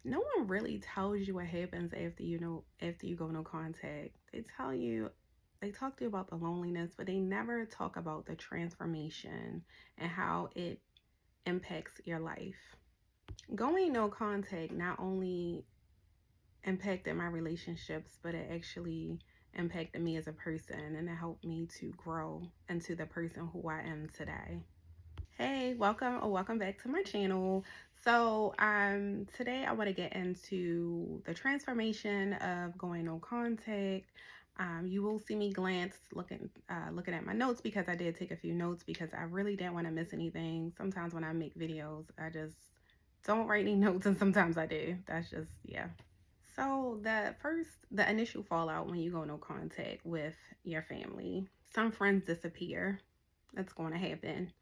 No one really tells you what happens after you go no contact. They talk to you about the loneliness, but they never talk about the transformation and how it impacts your life. Going no contact not only impacted my relationships, but it actually impacted me as a person, and it helped me to grow into the person who I am today. Hey, welcome back to my channel. Today I want to get into the transformation of going no contact. You will see me glance looking at my notes because I did take a few notes because I really didn't want to miss anything. Sometimes when I make videos, I just don't write any notes, and sometimes I do. That's just, yeah. So the initial fallout when you go no contact with your family, some friends disappear. That's going to happen.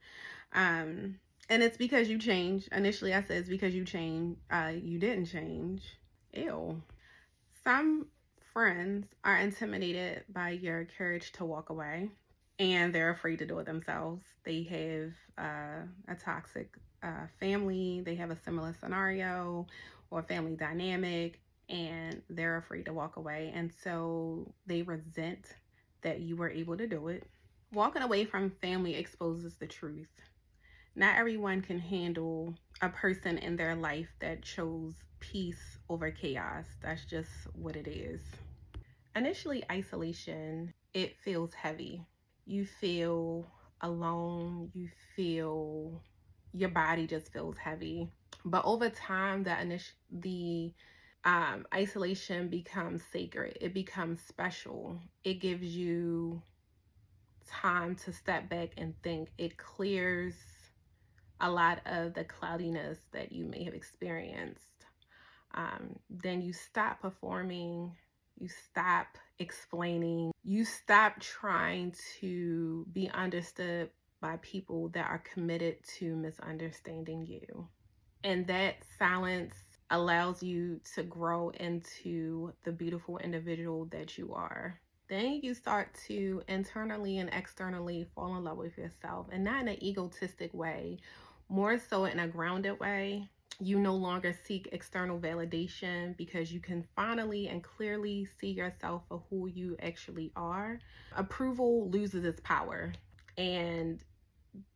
Um, and it's because you changed. Initially, I said it's because you changed. You didn't change. Ew. Some friends are intimidated by your courage to walk away, and they're afraid to do it themselves. They have a toxic family. They have a similar scenario or family dynamic, and they're afraid to walk away. And so they resent that you were able to do it. Walking away from family exposes the truth. Not everyone can handle a person in their life that chose peace over chaos. That's just what it is. Initially, isolation, it feels heavy. You feel alone. You feel your body just feels heavy. But over time, the isolation becomes sacred. It becomes special. It gives you time to step back and think. It clears a lot of the cloudiness that you may have experienced. Then you stop performing, you stop explaining, you stop trying to be understood by people that are committed to misunderstanding you. And that silence allows you to grow into the beautiful individual that you are. Then you start to internally and externally fall in love with yourself, and not in an egotistic way, more so in a grounded way. You no longer seek external validation because you can finally and clearly see yourself for who you actually are. Approval loses its power, and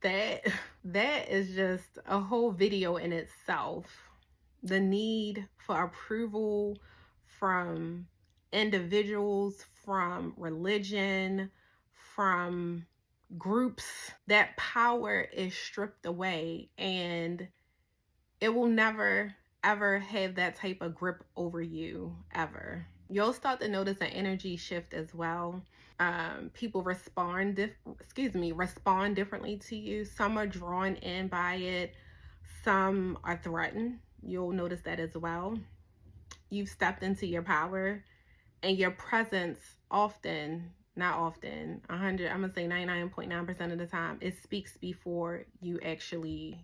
that that is just a whole video in itself. The need for approval from individuals, from religion, from groups, that power is stripped away, and it will never ever have that type of grip over you ever. You'll start to notice an energy shift as well. People respond differently to you. Some are drawn in by it, some are threatened. You'll notice that as well. You've stepped into your power, and your presence often, not often, 100, I'm gonna say 99.9% of the time, it speaks before you actually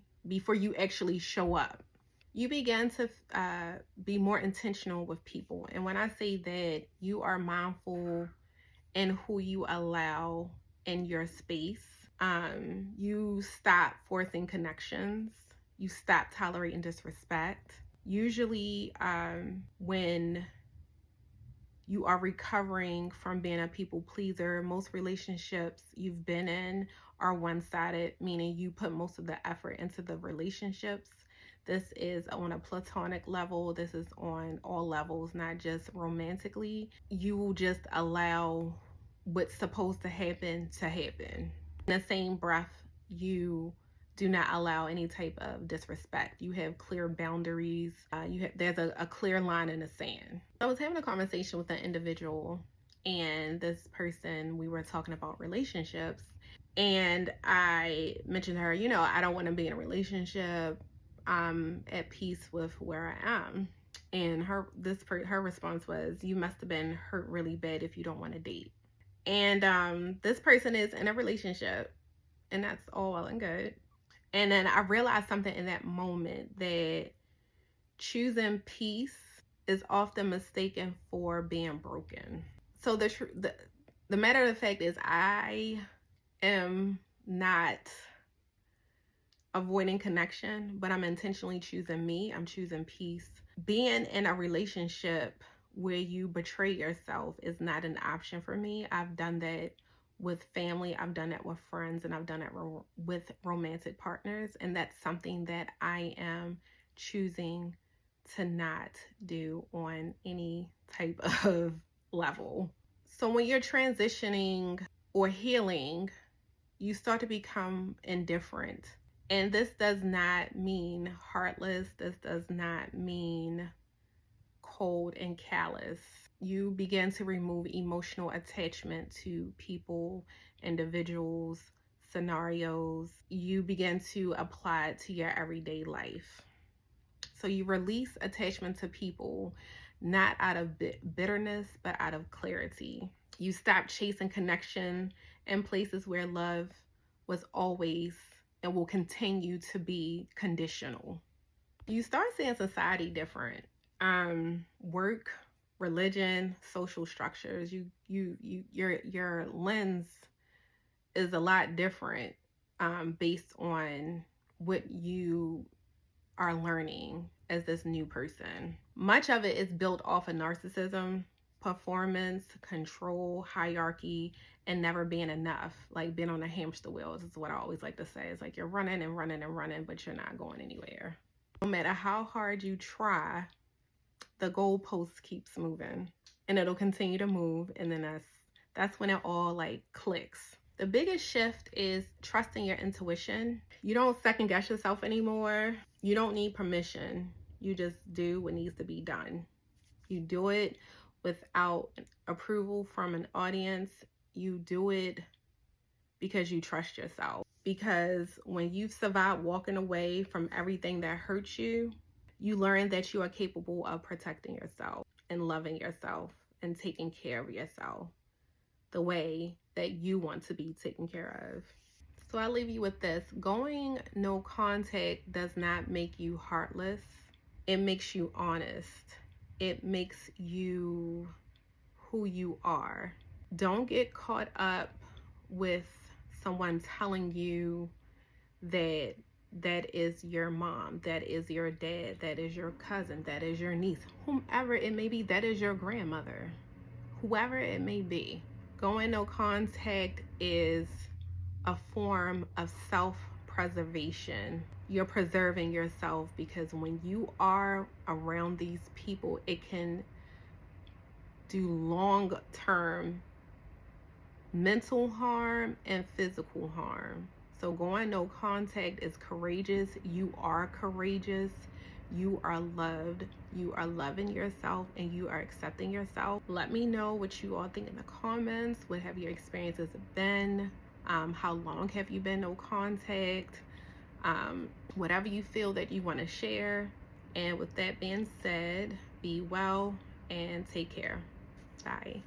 show up. You begin to be more intentional with people. And when I say that, you are mindful in who you allow in your space. You stop forcing connections. You stop tolerating disrespect. Usually, when you are recovering from being a people pleaser, most relationships you've been in are one-sided, meaning you put most of the effort into the relationships. This is on a platonic level. This is on all levels, not just romantically. You will just allow what's supposed to happen to happen. In the same breath, you do not allow any type of disrespect. You have clear boundaries. There's a clear line in the sand. I was having a conversation with an individual, and this person, we were talking about relationships, and I mentioned to her, I don't want to be in a relationship. I'm at peace with where I am. And her response was, "You must have been hurt really bad if you don't want to date." And this person is in a relationship, and that's all well and good. And then I realized something in that moment, that choosing peace is often mistaken for being broken. So the matter of the fact is, I am not avoiding connection, but I'm intentionally choosing me. I'm choosing peace. being in a relationship where you betray yourself is not an option for me. I've done that with family, I've done that with friends, and I've done it with romantic partners. And that's something that I am choosing to not do on any type of level. So when you're transitioning or healing, you start to become indifferent. And this does not mean heartless. This does not mean cold and callous. You begin to remove emotional attachment to people, individuals, scenarios. You begin to apply it to your everyday life. So you release attachment to people, not out of bitterness, but out of clarity. You stop chasing connection in places where love was always and will continue to be conditional. You start seeing society different. Work, religion, social structures. Your lens is a lot different based on what you are learning as this new person. Much of it is built off of narcissism, performance, control, hierarchy, and never being enough. Like being on a hamster wheel is what I always like to say. It's like you're running and running and running, but you're not going anywhere. No matter how hard you try, the goalpost keeps moving, and it'll continue to move, and then that's when it all like clicks. The biggest shift is trusting your intuition. You don't second guess yourself anymore. You don't need permission. You just do what needs to be done. You do it without approval from an audience. You do it because you trust yourself. Because when you've survived walking away from everything that hurts you, you learn that you are capable of protecting yourself and loving yourself and taking care of yourself the way that you want to be taken care of. So I leave you with this. Going no contact does not make you heartless. It makes you honest. It makes you who you are. Don't get caught up with someone telling you that is your mom, that is your dad, that is your cousin, that is your niece, whomever it may be, that is your grandmother, whoever it may be. Going no contact is a form of self-preservation. You're preserving yourself, because when you are around these people, it can do long-term mental harm and physical harm. So going no contact is courageous. You are courageous. You are loved. You are loving yourself, and you are accepting yourself. Let me know what you all think in the comments. What have your experiences been? How long have you been no contact? Whatever you feel that you want to share. And with that being said, be well and take care. Bye.